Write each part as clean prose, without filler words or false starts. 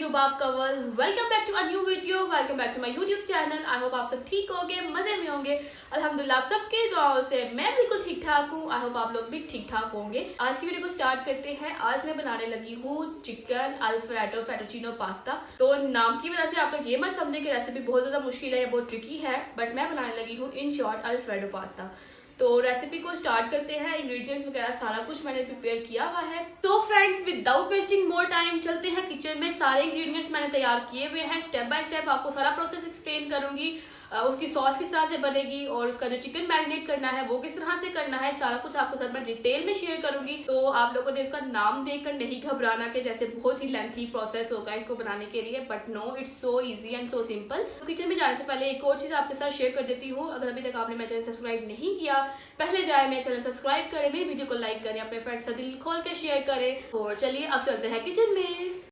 Rubab Kanwal. Welcome back to a new video, welcome back to my YouTube channel. I hope आप सब ठीक होंगे, मजे में होंगे। अल्हम्दुलिल्लाह आप सबके दुआओं से मैं बिल्कुल ठीक ठाक हूँ। आई होप आप लोग भी ठीक ठाक होंगे। आज की वीडियो को स्टार्ट करते हैं। आज मैं बनाने लगी हूँ चिकन अल्फ्रेडो फेटोचिनो पास्ता। तो नाम की वजह से आप लोग ये मत समझे कि रेसिपी बहुत ज्यादा मुश्किल है या बहुत ट्रिकी है, बट मैं बनाने लगी हूँ इन शॉर्ट अल्फ्रेडो पास्ता। तो रेसिपी को स्टार्ट करते हैं। इंग्रेडिएंट्स वगैरह सारा कुछ मैंने प्रिपेयर किया हुआ है। तो friends, without wasting more time चलते हैं किचन में। सारे इंग्रेडिएंट्स मैंने तैयार किए हुए हैं। स्टेप बाय स्टेप आपको सारा प्रोसेस एक्सप्लेन करूंगी। उसकी सॉस किस तरह से बनेगी और उसका जो चिकन मैरिनेट करना है वो किस तरह से करना है, सारा कुछ आपके साथ मैं डिटेल में शेयर करूंगी। तो आप लोगों ने इसका नाम देखकर नहीं घबराना कि जैसे बहुत ही लेंथी प्रोसेस होगा इसको बनाने के लिए, but no, it's so easy and so simple. तो किचन में जाने से पहले एक और चीज आपके साथ शेयर कर देती हूँ। अगर अभी तक आपने मेरा चैनल सब्सक्राइब नहीं किया, पहले जाए मेरे चैनल सब्सक्राइब करें, मेरी वीडियो को लाइक करें, अपने फ्रेंड्स से दिल खोल के शेयर करें। और चलिए अब चलते हैं किचन में।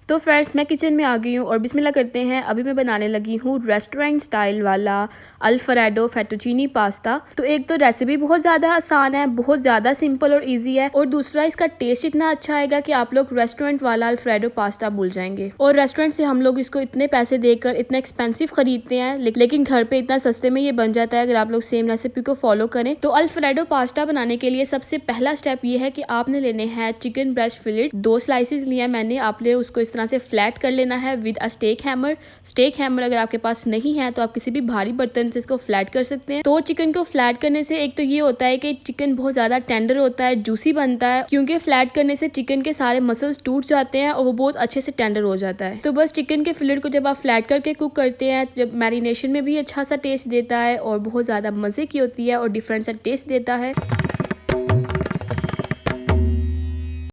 तो फ्रेंड्स, मैं किचन में आ गई हूँ और बिस्मिल्लाह करते हैं। अभी मैं बनाने लगी हूँ रेस्टोरेंट स्टाइल वाला अल्फ्रेडो फेटोचिनी पास्ता। तो एक तो रेसिपी बहुत ज़्यादा आसान है, बहुत ज़्यादा सिंपल और इजी है, और दूसरा इसका टेस्ट इतना अच्छा आएगा कि आप लोग रेस्टोरेंट वाला अल्फ्रेडो पास्ता भूल जाएंगे। और रेस्टोरेंट से हम लोग इसको इतने पैसे देकर इतना एक्सपेंसिव खरीदते हैं, लेकिन घर पे इतना सस्ते में ये बन जाता है अगर आप लोग सेम रेसिपी को फॉलो करें। तो अल्फ्रेडो पास्ता बनाने के लिए सबसे पहला स्टेप ये है कि आपने लेने हैं चिकन ब्रेस्ट फिलेट। 2 स्लाइसेस लिया मैंने। आपने उसको इस तरह से फ्लैट कर लेना है with a steak hammer. Steak hammer अगर आपके पास नहीं है तो आप किसी भी भारी बर्तन से इसको फ्लैट कर सकते हैं। तो चिकन को फ्लैट करने से एक तो ये होता है कि चिकन बहुत ज्यादा टेंडर होता है, जूसी बनता है, क्योंकि फ्लैट करने से चिकन के सारे मसल्स टूट जाते हैं और वो बहुत अच्छे से टेंडर हो जाता है। तो बस चिकन के फिलेट को जब आप फ्लैट करके कुक करते हैं, जब मैरिनेशन में भी अच्छा सा टेस्ट देता है और बहुत ज्यादा मजे की होती है और डिफरेंट सा टेस्ट देता है।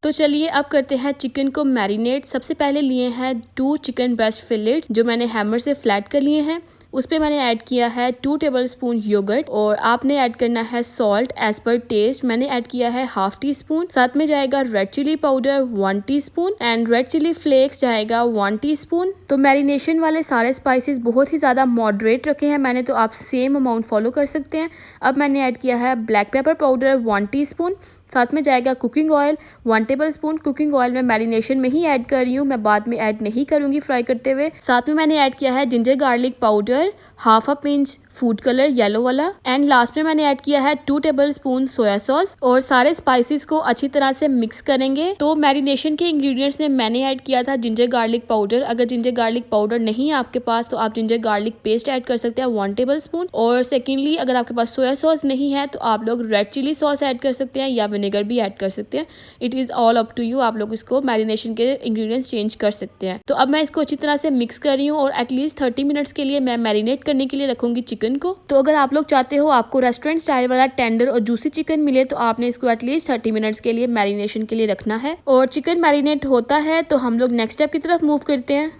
तो चलिए अब करते हैं चिकन को मैरिनेट। सबसे पहले लिए हैं 2 चिकन ब्रेस्ट फिलेट जो मैंने हैमर से फ्लैट कर लिए हैं। उस पर मैंने ऐड किया है 2 टेबलस्पून योगर्ट, और आपने ऐड करना है सॉल्ट एज पर टेस्ट। मैंने ऐड किया है ½ टीस्पून। साथ में जाएगा red chilli powder 1 teaspoon and red chilli flakes जाएगा 1 टीस्पून। तो मैरिनेशन वाले सारे स्पाइसेस बहुत ही ज्यादा मॉडरेट रखे हैं मैंने, तो आप सेम अमाउंट फॉलो कर सकते हैं। अब मैंने ऐड किया है ब्लैक पेपर पाउडर 1 टीस्पून। साथ में जाएगा cooking oil 1 tablespoon. Cooking oil मैं मैरिनेशन में ही ऐड कर रही हूँ, मैं बाद में ऐड नहीं करूंगी फ्राई करते हुए। साथ में मैंने ऐड किया है ginger garlic powder, ½ pinch food colour yellow वाला, एंड लास्ट में मैंने ऐड किया है 2 टेबलस्पून सोया सॉस। और सारे स्पाइसेस को अच्छी तरह से मिक्स करेंगे। तो मैरिनेशन के इंग्रेडिएंट्स में मैंने ऐड किया था जिंजर गार्लिक पाउडर। अगर जिंजर गार्लिक पाउडर नहीं है आपके पास तो आप जिंजर गार्लिक पेस्ट ऐड कर सकते हैं 1 टेबलस्पून। और सेकेंडली, अगर आपके पास सोया सॉस नहीं है तो आप लोग रेड चिली सॉस ऐड कर सकते हैं या विनेगर भी ऐड कर सकते हैं। It is all up to you. आप लोग इसको मैरिनेशन के इंग्रेडिएंट्स चेंज कर सकते हैं। तो अब मैं इसको अच्छी तरह से मिक्स कर रही हूँ और एटलीस्ट 30 मिनट्स के लिए मैं मैरिनेट करने के लिए रखूंगी चिकन को। तो अगर आप लोग चाहते हो आपको रेस्टोरेंट स्टाइल वाला टेंडर और जूसी चिकन मिले तो आपने इसको एटलीस्ट 30 मिनट्स के लिए मैरिनेशन के लिए रखना है। और चिकन मैरिनेट होता है तो हम लोग नेक्स्ट स्टेप की तरफ मूव करते हैं।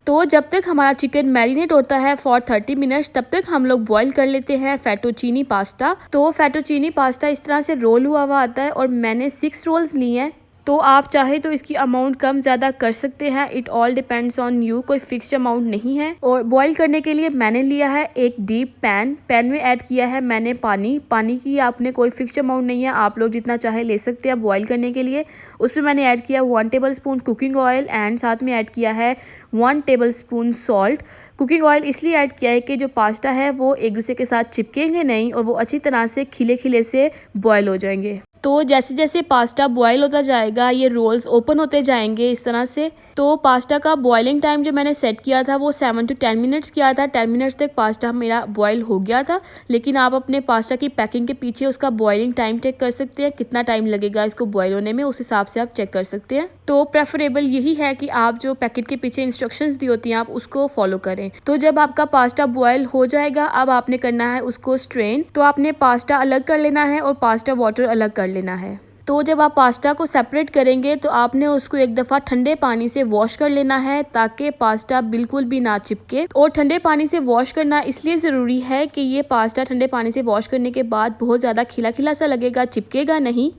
तो जब तक हमारा चिकन मैरिनेट होता है फॉर 30 मिनट्स, तब तक हम लोग बॉईल कर लेते हैं फेटोचीनी पास्ता। तो फेटोचीनी पास्ता इस तरह से रोल हुआ आता है और मैंने 6 रोल्स लिए हैं। तो आप चाहे तो इसकी अमाउंट कम ज़्यादा कर सकते हैं। It all depends on you, कोई फिक्स्ड अमाउंट नहीं है। और बॉईल करने के लिए मैंने लिया है एक डीप पैन में ऐड किया है मैंने पानी की आपने कोई फिक्स्ड अमाउंट नहीं है, आप लोग जितना चाहे ले सकते हैं बॉईल करने के लिए। उसमें मैंने ऐड किया 1 टेबलस्पून कुकिंग ऑयल एंड साथ में ऐड किया है 1 टेबलस्पून सॉल्ट। कुकिंग ऑयल इसलिए ऐड किया है कि जो पास्ता है वो एक दूसरे के साथ चिपकेंगे नहीं और वो अच्छी तरह से खिले खिले से बॉयल हो जाएंगे। तो जैसे जैसे पास्ता बॉयल होता जाएगा ये रोल्स ओपन होते जाएंगे इस तरह से। तो पास्ता का बॉइलिंग टाइम जो मैंने सेट किया था वो 7 to 10 मिनट्स किया था। 10 मिनट्स तक पास्ता मेरा बॉयल हो गया था, लेकिन आप अपने पास्ता की पैकिंग के पीछे उसका बॉइलिंग टाइम चेक कर सकते हैं, कितना टाइम लगेगा इसको बॉयल होने में, उस हिसाब से आप चेक कर सकते हैं। तो प्रेफरेबल यही है कि आप जो पैकेट के पीछे इंस्ट्रक्शंस दी होती हैं आप उसको फॉलो करें। तो जब आपका पास्ता बॉयल हो जाएगा, अब आपने करना है उसको स्ट्रेन। तो आपने पास्ता अलग कर लेना है और पास्ता वाटर अलग कर लेना है। तो जब आप पास्ता को सेपरेट करेंगे तो आपने उसको एक दफ़ा ठंडे पानी से वॉश कर लेना है ताकि पास्ता बिल्कुल भी ना चिपके। और ठंडे पानी से वॉश करना इसलिए ज़रूरी है कि ये पास्ता ठंडे पानी से वॉश करने के बाद बहुत ज़्यादा खिला खिला सा लगेगा, चिपकेगा नहीं।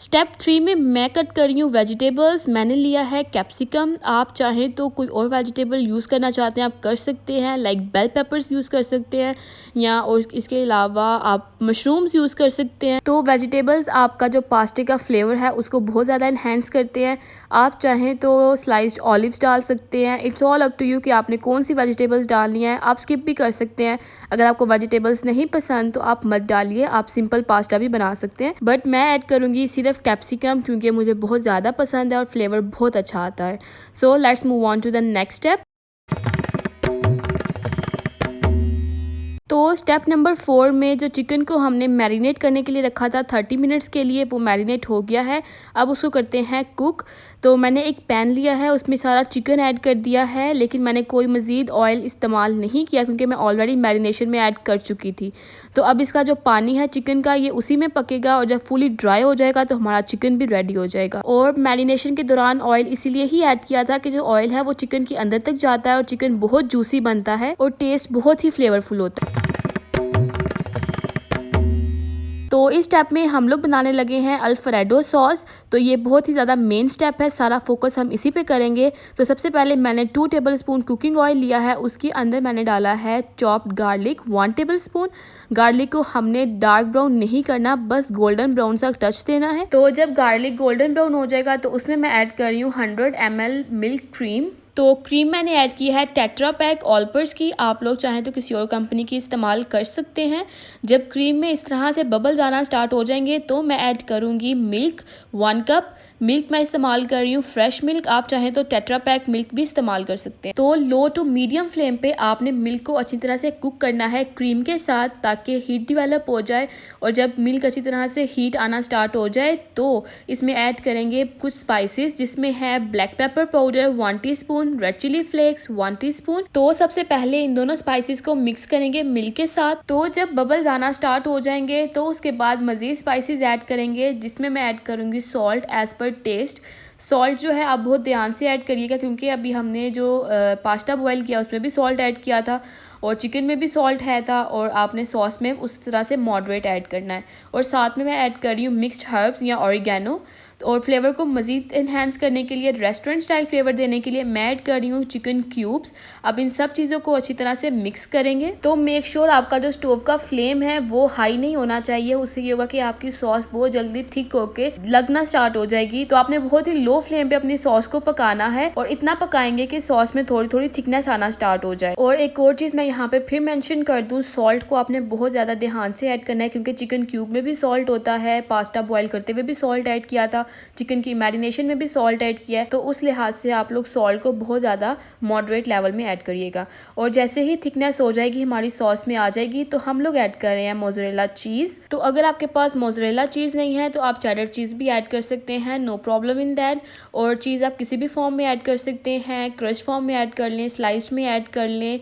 स्टेप 3 में मैं कट कर रही हूँ वेजिटेबल्स। मैंने लिया है कैप्सिकम, आप चाहें तो कोई और वेजिटेबल यूज़ करना चाहते हैं आप कर सकते हैं, लाइक बेल पेपर्स यूज़ कर सकते हैं या और इसके अलावा आप मशरूम्स यूज़ कर सकते हैं। तो वेजिटेबल्स आपका जो पास्ते का फ्लेवर है उसको बहुत ज़्यादा इन्हेंस करते हैं। आप चाहें तो स्लाइस्ड ऑलिव्स डाल सकते हैं, it's all up to you कि आपने कौन सी वेजिटेबल्स डालनी है। आप स्किप भी कर सकते हैं, अगर आपको वेजिटेबल्स नहीं पसंद तो आप मत डालिए, आप सिंपल पास्ता भी बना सकते हैं। बट मैं ऐड करूँगी सिर्फ कैप्सिकम क्योंकि मुझे बहुत ज़्यादा पसंद है और फ्लेवर बहुत अच्छा आता है। So let's move on to the next step. तो स्टेप नंबर 4 में जो चिकन को हमने मैरिनेट करने के लिए रखा था 30 मिनट्स के लिए, वो मैरिनेट हो गया है। अब उसको करते हैं कुक। तो मैंने एक पैन लिया है, उसमें सारा चिकन ऐड कर दिया है, लेकिन मैंने कोई मज़ीद ऑयल इस्तेमाल नहीं किया क्योंकि मैं ऑलरेडी मैरिनेशन में ऐड कर चुकी थी। तो अब इसका जो पानी है चिकन का ये उसी में पकेगा और जब फुली ड्राई हो जाएगा तो हमारा चिकन भी रेडी हो जाएगा। और मैरिनेशन के दौरान ऑयल इसीलिए ही ऐड किया था कि जो ऑयल है वो चिकन के अंदर तक जाता है और चिकन बहुत जूसी बनता है और टेस्ट बहुत ही फ्लेवरफुल होता है। तो इस स्टेप में हम लोग बनाने लगे हैं अल्फ्रेडो सॉस। तो ये बहुत ही ज़्यादा मेन स्टेप है, सारा फोकस हम इसी पे करेंगे। तो सबसे पहले मैंने 2 टेबलस्पून कुकिंग ऑयल लिया है, उसके अंदर मैंने डाला है चॉप्ड गार्लिक 1 टेबलस्पून। गार्लिक को हमने डार्क ब्राउन नहीं करना, बस गोल्डन ब्राउन सा टच देना है। तो जब गार्लिक गोल्डन ब्राउन हो जाएगा तो उसमें मैं ऐड कर रही हूँ 100 ml मिल्क क्रीम। तो क्रीम मैंने ऐड की है टेट्रा पैक ऑलपर्स की, आप लोग चाहें तो किसी और कंपनी की इस्तेमाल कर सकते हैं। जब क्रीम में इस तरह से बबल्स आना स्टार्ट हो जाएंगे तो मैं ऐड करूँगी मिल्क 1 कप। मिल्क मैं इस्तेमाल कर रही हूँ फ्रेश मिल्क, आप चाहें तो टेट्रा पैक मिल्क भी इस्तेमाल कर सकते हैं। तो लो टू मीडियम फ्लेम पे आपने मिल्क को अच्छी तरह से कुक करना है क्रीम के साथ ताकि हीट डेवलप हो जाए। और जब मिल्क अच्छी तरह से हीट आना स्टार्ट हो जाए तो इसमें ऐड करेंगे कुछ स्पाइसेस, जिसमें है black pepper powder 1 teaspoon, red chilli flakes 1 teaspoon. तो सबसे पहले इन दोनों स्पाइसेस को मिक्स करेंगे मिल्क के साथ। तो जब बबल्स आना स्टार्ट हो जाएंगे तो उसके बाद मज़ीद स्पाइसेस ऐड करेंगे, जिसमें मैं ऐड करूँगी salt as per taste. Salt जो है आप बहुत ध्यान से ऐड करिएगा क्योंकि अभी हमने जो पास्ता बॉयल किया उसमें भी सॉल्ट ऐड किया था और चिकन में भी सॉल्ट है था, और आपने सॉस में उस तरह से मॉडरेट ऐड करना है। और साथ में मैं ऐड कर रही हूँ मिक्स्ड हर्ब्स या ऑरिगेनो। और फ्लेवर को मज़ीद इन्हेंस करने के लिए, रेस्टोरेंट स्टाइल फ्लेवर देने के लिए मैं ऐड कर रही हूँ चिकन क्यूब्स। अब इन सब चीज़ों को अच्छी तरह से मिक्स करेंगे। तो मेक श्योर आपका जो स्टोव का फ्लेम है वो हाई नहीं होना चाहिए, उससे ये होगा कि आपकी सॉस बहुत जल्दी थिक होके लगना स्टार्ट हो जाएगी। तो आपने बहुत ही लो फ्लेम पे अपनी सॉस को पकाना है और इतना पकाएंगे कि सॉस में थोड़ी थोड़ी थिकनेस आना स्टार्ट हो जाए। और एक और चीज़ मैं यहाँ पे फिर मेंशन कर दूँ, सॉल्ट को आपने बहुत ज़्यादा ध्यान से ऐड करना है क्योंकि चिकन क्यूब में भी सॉल्ट होता है, पास्ता बॉयल करते हुए भी सॉल्ट ऐड किया था, चिकन की मैरिनेशन में भी सॉल्ट ऐड किया है। तो उस लिहाज से आप लोग सॉल्ट को बहुत ज़्यादा मॉडरेट लेवल में ऐड करिएगा। और जैसे ही थिकनेस हो जाएगी हमारी सॉस में आ जाएगी तो हम लोग ऐड कर रहे हैं मोज़रेला चीज़। तो अगर आपके पास मोज़रेला चीज़ नहीं है तो आप चेडर चीज़ भी ऐड कर सकते हैं, नो प्रॉब्लम इन दैट। और चीज़ आप किसी भी फॉर्म में ऐड कर सकते हैं, क्रश फॉर्म में ऐड कर लें, स्लाइस में ऐड कर लें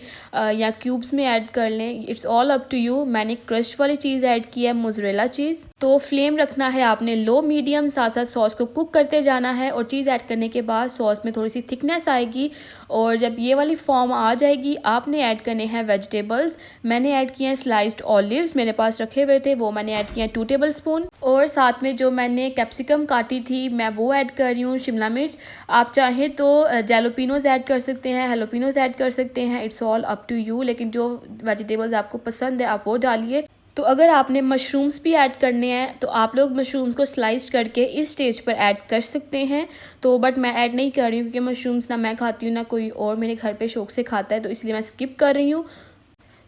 या क्यूब्स में ऐड कर लें, it's all up to you. मैंने क्रश वाली चीज़ ऐड की है, मोज़रेला चीज़। तो फ्लेम रखना है आपने लो मीडियम, साथ साथ सॉस को कुक करते जाना है। और चीज़ ऐड करने के बाद सॉस में थोड़ी सी थिकनेस आएगी और जब ये वाली फॉर्म आ जाएगी आपने ऐड करने हैं वेजिटेबल्स। मैंने ऐड किए हैं स्लाइस्ड ऑलिव्स, मेरे पास रखे हुए थे, वो मैंने ऐड किए हैं 2 टेबलस्पून। और साथ में जो मैंने कैप्सिकम काटी थी मैं वो ऐड कर रही हूँ, शिमला मिर्च। आप चाहें तो जैलोपिनोज ऐड कर सकते हैं, हेलोपिनोज ऐड कर सकते हैं, it's all up to you. लेकिन जो वेजिटेबल्स आपको पसंद है आप वो डालिए। तो अगर आपने मशरूम्स भी ऐड करने हैं तो आप लोग मशरूम्स को स्लाइस करके इस स्टेज पर ऐड कर सकते हैं। तो बट मैं ऐड नहीं कर रही हूँ क्योंकि मशरूम्स ना मैं खाती हूँ ना कोई और मेरे घर पे शौक से खाता है, तो इसलिए मैं स्किप कर रही हूँ।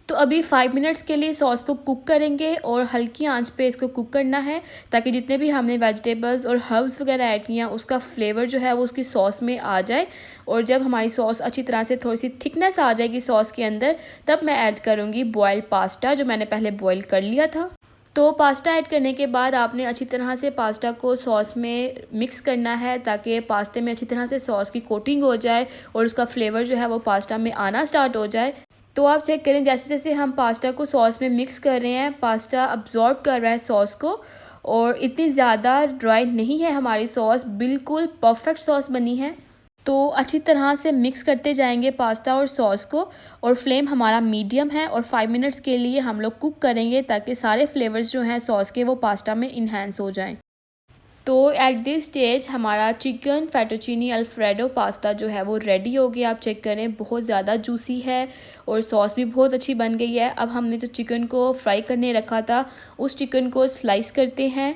तो अभी 5 मिनट्स के लिए सॉस को कुक करेंगे और हल्की आंच पे इसको कुक करना है ताकि जितने भी हमने वेजिटेबल्स और हर्ब्स वगैरह ऐड किया उसका फ्लेवर जो है वो उसकी सॉस में आ जाए। और जब हमारी सॉस अच्छी तरह से थोड़ी सी थिकनेस आ जाएगी सॉस के अंदर तब मैं ऐड करूँगी बॉयल्ड पास्ता जो मैंने पहले बॉयल कर लिया था। तो पास्ता ऐड करने के बाद आपने अच्छी तरह से पास्ता को सॉस में मिक्स करना है ताकि पास्ते में अच्छी तरह से सॉस की कोटिंग हो जाए और उसका फ्लेवर जो है वो पास्ता में आना स्टार्ट हो जाए। तो आप चेक करें जैसे जैसे हम पास्ता को सॉस में मिक्स कर रहे हैं पास्ता अब्जॉर्ब कर रहा है सॉस को और इतनी ज़्यादा ड्राई नहीं है हमारी सॉस, बिल्कुल परफेक्ट सॉस बनी है। तो अच्छी तरह से मिक्स करते जाएंगे पास्ता और सॉस को और फ्लेम हमारा मीडियम है और 5 मिनट्स के लिए हम लोग कुक करेंगे ताकि सारे फ्लेवर्स जो हैं सॉस के वो पास्ता में इन्हेंस हो जाएं। तो एट दिस स्टेज हमारा चिकन फेटोचीनी अल्फ्रेडो पास्ता जो है वो रेडी हो गया। आप चेक करें, बहुत ज़्यादा जूसी है और सॉस भी बहुत अच्छी बन गई है। अब हमने जो चिकन को फ्राई करने रखा था उस चिकन को स्लाइस करते हैं।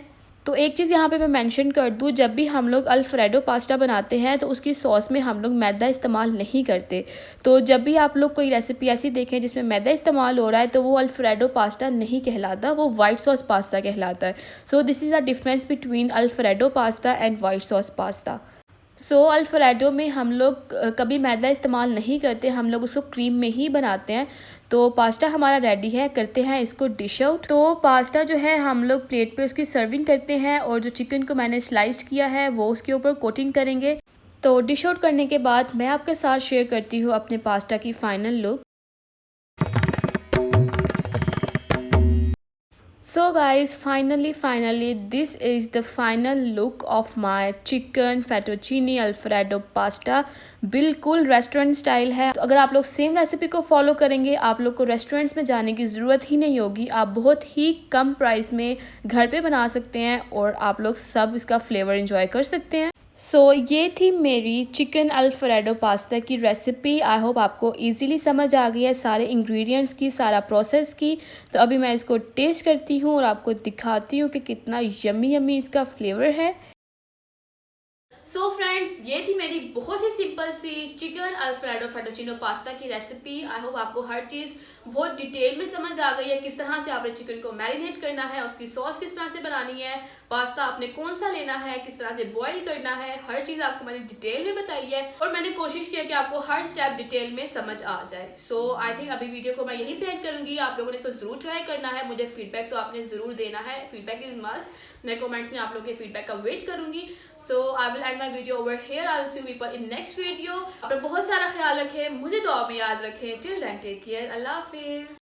तो एक चीज़ यहाँ पे मैं मेंशन कर दूँ, जब भी हम लोग अल्फ्रेडो पास्ता बनाते हैं तो उसकी सॉस में हम लोग मैदा इस्तेमाल नहीं करते। तो जब भी आप लोग कोई रेसिपी ऐसी देखें जिसमें मैदा इस्तेमाल हो रहा है तो वो अल्फ्रेडो पास्ता नहीं कहलाता, वो वाइट सॉस पास्ता कहलाता है। So this is the difference between alfredo pasta and white sauce pasta. Alfredo में हम लोग कभी मैदा इस्तेमाल नहीं करते, हम लोग उसको क्रीम में ही बनाते हैं। तो पास्ता हमारा रेडी है, करते हैं इसको डिश आउट। तो पास्ता जो है हम लोग प्लेट पे उसकी सर्विंग करते हैं और जो चिकन को मैंने स्लाइस्ड किया है वो उसके ऊपर कोटिंग करेंगे। तो डिश आउट करने के बाद मैं आपके साथ शेयर करती हूँ अपने पास्ता की final look. So guys, finally this is the final look of my chicken fettuccine alfredo pasta। बिल्कुल रेस्टोरेंट स्टाइल है। तो अगर आप लोग सेम रेसिपी को फॉलो करेंगे आप लोग को रेस्टोरेंट्स में जाने की ज़रूरत ही नहीं होगी। आप बहुत ही कम प्राइस में घर पे बना सकते हैं और आप लोग सब इसका फ्लेवर एंजॉय कर सकते हैं। ये थी मेरी चिकन अल्फ्रेडो पास्ता की रेसिपी। आई होप आपको इजीली समझ आ गई है सारे इंग्रेडिएंट्स की, सारा प्रोसेस की। तो अभी मैं इसको टेस्ट करती हूँ और आपको दिखाती हूँ कि कितना यम्मी यम्मी इसका फ्लेवर है। फ्रेंड्स, ये थी मेरी बहुत ही सिंपल सी चिकन अल्फ्रेडो फेटोचिनो पास्ता की रेसिपी। आई होप आपको हर चीज़ बहुत डिटेल में समझ आ गई है, किस तरह से आपने चिकन को मैरिनेट करना है, उसकी सॉस किस तरह से बनानी है, पास्ता आपने कौन सा लेना है, किस तरह से बॉईल करना है, हर चीज़ आपको मैंने डिटेल में बताई है और मैंने कोशिश किया कि आपको हर स्टेप डिटेल में समझ आ जाए। आई थिंक अभी वीडियो को मैं यही पे एंड करूंगी। आप लोगों ने इसको जरूर ट्राई करना है, मुझे फीडबैक तो आपने जरूर देना है, फीडबैक इज मस्ट। मैं कमेंट्स में आप लोगों के फीडबैक का वेट करूंगी। I will and my video over here. I will see you people in next video. अपना बहुत सारा ख्याल रखें, मुझे दुआ में याद रखें। टिल देन टेक केयर, अल्लाह हाफिज।